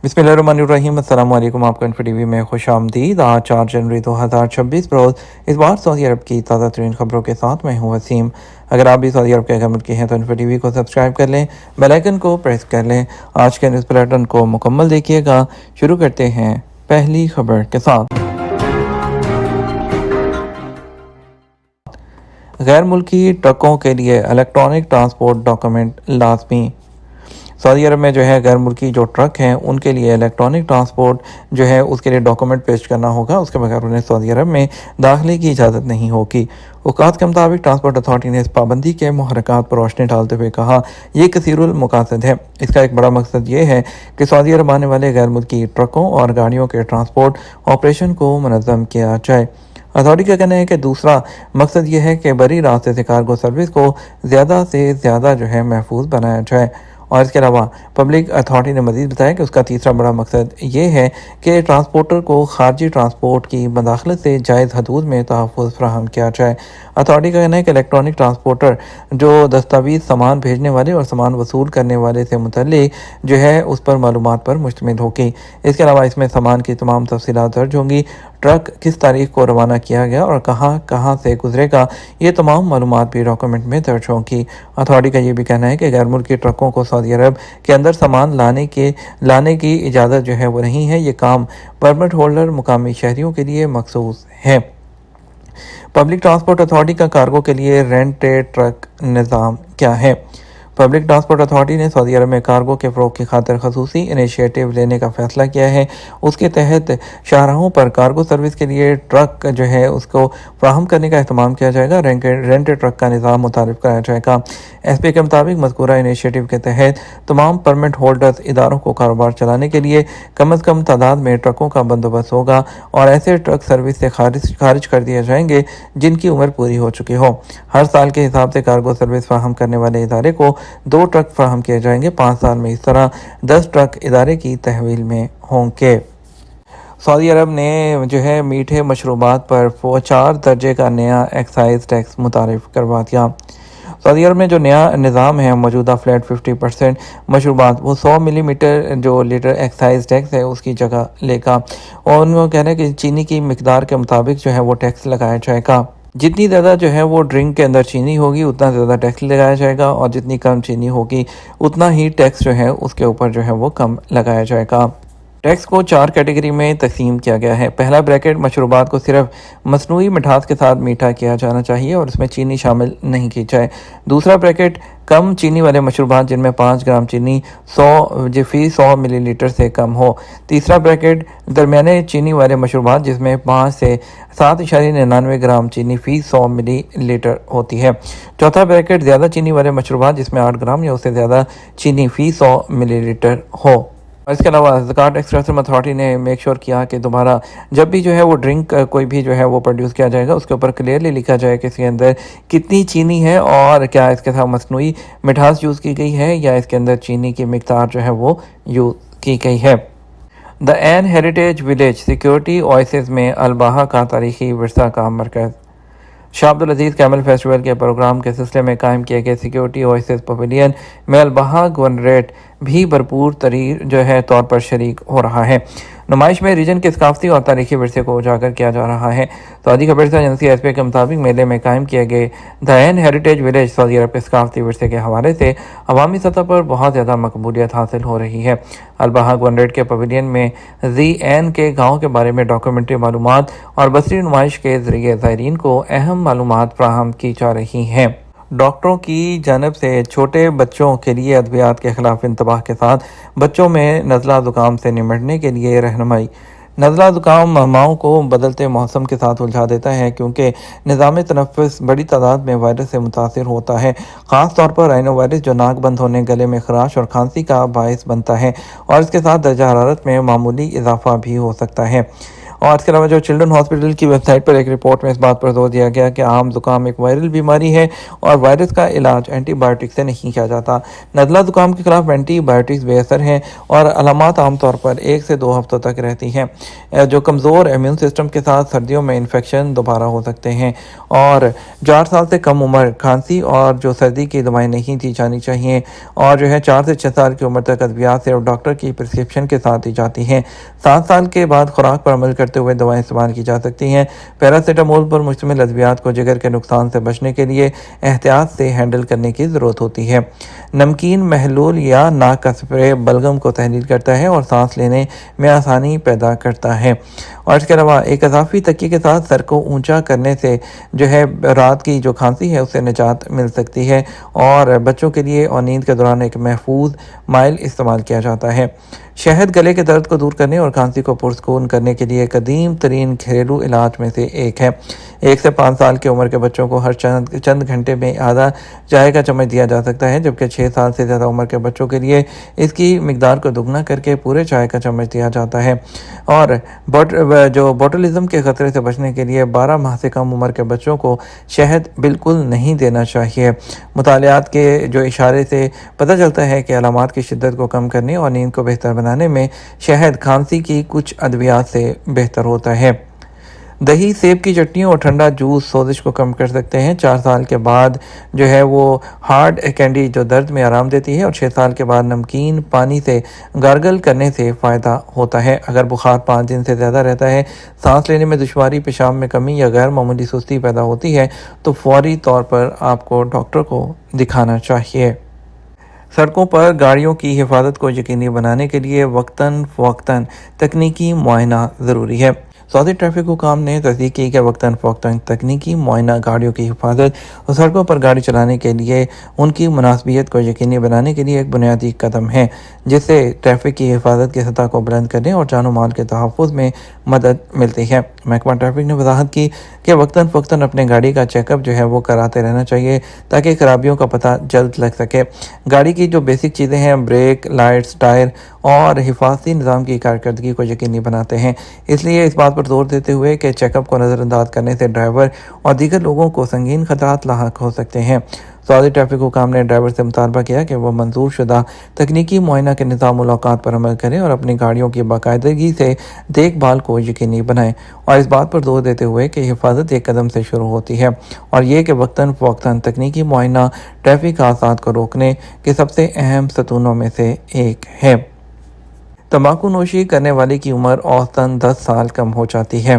बिस्मिल्लाहिर्रहमानिर्रहीम। अस्सलाम वालेकुम। आपका इन्फो टीवी में खुश आमदीद। आज 4 जनवरी 2026 रोज़ इस बार सऊदी अरब की ताज़ा तरीन खबरों के साथ मैं हूँ वसीम। अगर आप भी सऊदी अरब के अगर मुल्क के हैं तो इन्फो टीवी को सब्सक्राइब कर लें, बेल आइकन को प्रेस कर लें। आज के न्यूज़ बुलेटिन को मुकम्मल देखिएगा। शुरू करते हैं पहली खबर के साथ। गैर मुल्की ट्रकों के लिए इलेक्ट्रॉनिक ट्रांसपोर्ट डॉक्यूमेंट लाजमी। सऊदी अरब में जो है गैर मुल्की जो ट्रक हैं उनके लिए इलेक्ट्रॉनिक ट्रांसपोर्ट जो है उसके लिए डॉक्यूमेंट पेश करना होगा। उसके बगैर उन्हें सऊदी अरब में दाखिले की इजाज़त नहीं होगी। औकात के मुताबिक ट्रांसपोर्ट अथॉरिटी ने इस पाबंदी के मुहर्रकात पर रोशनी डालते हुए कहा, यह कसीरुल मकासद है। इसका एक बड़ा मकसद ये है कि सऊदी अरब आने वाले गैर मुल्की ट्रकों और गाड़ियों के ट्रांसपोर्ट ऑपरेशन को मुनज़्ज़म किया जाए। अथॉरिटी का कहना है कि दूसरा मकसद यह है कि बड़ी रास्ते से कार्गो सर्विस को ज़्यादा से ज़्यादा जो है महफूज बनाया जाए। और इसके अलावा पब्लिक अथॉरिटी ने मज़ीद बताया कि उसका तीसरा बड़ा मकसद ये है कि ट्रांसपोर्टर को खारजी ट्रांसपोर्ट की मदाखलत से जायज़ हदूद में तहफ़्फ़ुज़ फराहम किया जाए। अथॉरिटी का कहना है कि इलेक्ट्रॉनिक ट्रांसपोर्टर जो दस्तावेज़ सामान भेजने वाले और सामान वसूल करने वाले से मुतल्लिक़ जो है उस पर मालूमात पर मुश्तमिल होगी। इसके अलावा इसमें सामान की तमाम तफसीलात दर्ज होंगी। ट्रक किस तारीख को रवाना किया गया और कहाँ कहाँ से गुजरेगा, ये तमाम मालूमात भी डॉक्यूमेंट में दर्ज होंगी। अथॉरिटी का ये भी कहना है कि गैर मुल्की ट्रकों को सऊदी अरब के अंदर सामान लाने की इजाज़त जो है वो नहीं है। ये काम परमिट होल्डर मुकामी शहरियों के लिए मखसूस है। पब्लिक ट्रांसपोर्ट अथॉरिटी का कार्गो के लिए रेंट ए ट्रक निज़ाम क्या है। पब्लिक ट्रांसपोर्ट अथॉरिटी ने सऊदी अरब में कार्गो के फ़रोग़ की खातिर खसूसी इनिशिएटिव लेने का फ़ैसला किया है। उसके तहत शाहराहों पर कार्गो सर्विस के लिए ट्रक जो है उसको फ्राहम करने का अहतमाम किया जाएगा। रेंट ट्रक का निज़ाम मुतारिफ़ कराया जाएगा। SP के मुताबिक मज़कूरा इनिशिएटिव के तहत तमाम परमिट होल्डर्स इदारों को कारोबार चलाने के लिए कम अज़ कम तादाद में ट्रकों का बंदोबस्त होगा और ऐसे ट्रक सर्विस से खारिज कर दिए जाएंगे जिनकी उम्र पूरी हो चुकी हो। हर साल के हिसाब से कार्गो सर्विस फ्राहम करने वाले इदारे को 2 ट्रक फ्राहम किए जाएंगे। 5 साल में इस तरह 10 ट्रक इदारे की तहवील में होंगे। सऊदी अरब ने जो है मीठे मशरूबात पर 4 दर्जे का नया एक्साइज टैक्स मुतारिफ करवा दिया। सऊदी अरब में जो नया निज़ाम है मौजूदा फ्लैट 50% मशरूबात वो 100 मिलीमीटर जो लीटर एक्साइज टैक्स है उसकी जगह लेगा। और उनको कहना है कि चीनी की मिकदार के मुताबिक जो है वो टैक्स लगाया जाएगा। जितनी ज़्यादा जो है वो ड्रिंक के अंदर चीनी होगी उतना ज़्यादा टैक्स लगाया जाएगा और जितनी कम चीनी होगी उतना ही टैक्स जो है उसके ऊपर जो है वो कम लगाया जाएगा। टैक्स को 4 कैटेगरी में तकसीम किया गया है। पहला ब्रैकेट मशरूबात को सिर्फ मसनूई मिठास के साथ मीठा किया जाना चाहिए और उसमें चीनी शामिल नहीं की जाए। दूसरा ब्रैकेट कम चीनी वाले मशरूबात जिनमें 5 ग्राम चीनी 100 मिलीलीटर से कम हो। तीसरा ब्रैकेट दरमियाने चीनी वाले मशरूबात जिसमें 5 से 7.99 ग्राम चीनी फ़ी 100 मिलीलीटर होती है। चौथा ब्रैकेट ज़्यादा चीनी वाले मशरूबात जिसमें 8 ग्राम या उससे ज़्यादा चीनी फ़ी 100 मिलीलीटर हो। और इसके अलावा ज़कात टैक्स कस्टम अथॉरिटी ने मेक श्योर किया कि दोबारा जब भी जो है वो ड्रिंक कोई भी जो है वो प्रोड्यूस किया जाएगा उसके ऊपर क्लियरली लिखा जाए कि इसके अंदर कितनी चीनी है और क्या इसके साथ मसनूई मिठास यूज़ की गई है या इसके अंदर चीनी की मिकदार जो है वो यूज़ की गई है। The N heritage village security oasis में अलबाहा का तारीखी विरसा का मरकज़। Shah Abdul Aziz camel festival के प्रोग्राम के सिलसिले में कायम किए गए सिक्योरिटी ओएसिस पवेलियन में अलबाहा गवर्नरेट भी भरपूर जो है तौर पर शरीक हो रहा है। नुमाइश में रीजन के सकाफती और तारीखी विरसे को उजागर किया जा रहा है। सऊदी खबर एजेंसी SP के मुताबिक मेले में कायम किए गए द एन हेरिटेज विलेज सऊदी अरब के सकाफती विरसे के हवाले से अवामी सतह पर बहुत ज़्यादा मकबूलियत हासिल हो रही है। अलबाहा गवर्नरेट के पवेलियन में ज़ी एन के गाँव के बारे में डॉक्यूमेंट्री मालूमात और बसरी नुमाइश के ज़रिए ज़ायरीन को अहम मालूमात फराहम की जा रही हैं। डॉक्टरों की जानब से छोटे बच्चों के लिए अद्वियात के खिलाफ इंतबाह के साथ बच्चों में नज़ला ज़ुकाम से निमटने के लिए रहनुमाई। नज़ला ज़ुकाम माओं को बदलते मौसम के साथ उलझा देता है क्योंकि निज़ाम तनफ़्फ़ुस बड़ी तादाद में वायरस से मुतासिर होता है। ख़ास तौर पर राइनो वायरस जो नाक बंद होने, गले में खराश और खांसी का बायस बनता है और इसके साथ दर्जा हरारत में मामूली इजाफा भी हो सकता है। اور اس کے علاوہ جو چلڈرن ہاسپٹل کی ویب سائٹ پر ایک رپورٹ میں اس بات پر زور دیا گیا کہ عام زکام ایک وائرل بیماری ہے اور وائرس کا علاج اینٹی بائیوٹک سے نہیں کیا جاتا۔ نزلہ زکام کے خلاف اینٹی بائیوٹکس بے اثر ہیں اور علامات عام طور پر 1 سے 2 ہفتوں تک رہتی ہیں۔ جو کمزور امیون سسٹم کے ساتھ سردیوں میں انفیکشن دوبارہ ہو سکتے ہیں، اور 4 سال سے کم عمر کھانسی اور جو سردی کی دوائیں نہیں دی جانی چاہیے، اور جو ہے 4 سے 6 سال کی عمر تک ادویات صرف ڈاکٹر کی پرسکرپشن کے ساتھ دی جاتی ہیں۔ 7 سال کے بعد خوراک پر عمل کرتے ہوئے دوائیں استعمال کی جا سکتی ہیں۔ پیراسیٹامول پر مشتمل ادویات کو جگر کے نقصان سے بچنے کے لیے احتیاط سے ہینڈل کرنے کی ضرورت ہوتی ہے۔ نمکین محلول یا ناک کا سپرے بلغم کو تحلیل کرتا ہے اور سانس لینے میں آسانی پیدا کرتا ہے۔ اور اس کے علاوہ ایک اضافی تکیے کے ساتھ سر کو اونچا کرنے سے جو ہے رات کی جو کھانسی ہے اس سے نجات مل سکتی ہے، اور بچوں کے لیے اور نیند کے دوران ایک محفوظ مائل استعمال کیا جاتا ہے۔ شہد گلے کے درد کو دور کرنے اور کھانسی کو پرسکون کرنے کے لیے قدیم ترین گھریلو علاج میں سے ایک ہے۔ 1 سے 5 سال کی عمر کے بچوں کو ہر چند گھنٹے میں آدھا چائے کا چمچ دیا جا سکتا ہے، جبکہ 6 سال سے زیادہ عمر کے بچوں کے لیے اس کی مقدار کو دگنا کر کے پورے چائے کا چمچ دیا جاتا ہے۔ اور جو بوٹولزم کے خطرے سے بچنے کے لیے 12 ماہ سے کم عمر کے بچوں کو شہد بالکل نہیں دینا چاہیے۔ مطالعات کے جو اشارے سے پتہ چلتا ہے کہ علامات کی شدت کو کم کرنے اور نیند کو بہتر بنانے میں شہد کھانسی کی کچھ ادویات سے بہتر ہوتا ہے۔ دہی، سیب کی چٹنی اور ٹھنڈا جوس سوزش کو کم کر سکتے ہیں۔ 4 سال کے بعد جو ہے وہ ہارڈ کینڈی جو درد میں آرام دیتی ہے، اور 6 سال کے بعد نمکین پانی سے گارگل کرنے سے فائدہ ہوتا ہے۔ اگر بخار 5 دن سے زیادہ رہتا ہے، سانس لینے میں دشواری، پیشاب میں کمی یا غیر معمولی سستی پیدا ہوتی ہے تو فوری طور پر آپ کو ڈاکٹر کو دکھانا چاہیے۔ سڑکوں پر گاڑیوں کی حفاظت کو یقینی بنانے کے لیے وقتاً فوقتاً تکنیکی معائنہ ضروری ہے۔ سعودی ٹریفک حکام نے تصدیق کی کہ وقتاً فوقتاً تکنیکی معائنہ گاڑیوں کی حفاظت اور سڑکوں پر گاڑی چلانے کے لیے ان کی مناسبیت کو یقینی بنانے کے لیے ایک بنیادی قدم ہے، جس سے ٹریفک کی حفاظت کی سطح کو بلند کرنے اور جان و مال کے تحفظ میں مدد ملتی ہے۔ محکمہ ٹریفک نے وضاحت کی کہ وقتاً فوقتاً اپنے گاڑی کا چیک اپ جو ہے وہ کراتے رہنا چاہیے تاکہ خرابیوں کا پتہ جلد لگ سکے۔ گاڑی کی جو بیسک چیزیں ہیں، بریک، لائٹس، ٹائر اور حفاظتی نظام کی کارکردگی کو یقینی بناتے ہیں۔ اس لیے اس بات پر زور دیتے ہوئے کہ چیک اپ کو نظر انداز کرنے سے ڈرائیور اور دیگر لوگوں کو سنگین خطرات لاحق ہو سکتے ہیں۔ سعودی ٹریفک حکام نے ڈرائیور سے مطالبہ کیا کہ وہ منظور شدہ تکنیکی معائنہ کے نظام الاوقات پر عمل کریں اور اپنی گاڑیوں کی باقاعدگی سے دیکھ بھال کو یقینی بنائیں، اور اس بات پر زور دیتے ہوئے کہ حفاظت ایک قدم سے شروع ہوتی ہے، اور یہ کہ وقتاً فوقتاً تکنیکی معائنہ ٹریفک حادثات کو روکنے کے سب سے اہم ستونوں میں سے ایک ہے۔ تمباکو نوشی کرنے والے کی عمر اوسطاً 10 سال کم ہو جاتی ہے۔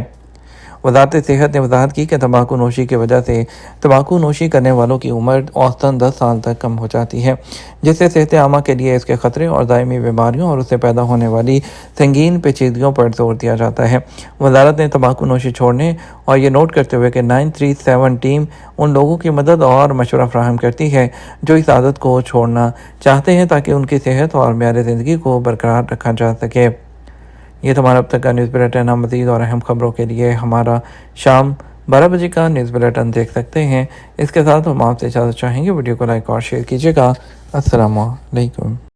وزارت صحت نے وضاحت کی کہ تمباکو نوشی کی وجہ سے تمباکو نوشی کرنے والوں کی عمر اوسطاً 10 سال تک کم ہو جاتی ہے، جس سے صحت عامہ کے لیے اس کے خطرے اور دائمی بیماریوں اور اس سے پیدا ہونے والی سنگین پیچیدگیوں پر زور دیا جاتا ہے۔ وزارت نے تمباکو نوشی چھوڑنے اور یہ نوٹ کرتے ہوئے کہ 937 ٹیم ان لوگوں کی مدد اور مشورہ فراہم کرتی ہے جو اس عادت کو چھوڑنا چاہتے ہیں تاکہ ان کی صحت اور معیار زندگی کو برقرار رکھا جا سکے۔ یہ تمہارا اب تک کا نیوز بلیٹن ہے۔ مزید اور اہم خبروں کے لیے ہمارا شام 12 بجے کا نیوز بلیٹن دیکھ سکتے ہیں۔ اس کے ساتھ ہم آپ سے اجازت چاہیں گے، ویڈیو کو لائک اور شیئر کیجیے گا۔ السلام علیکم۔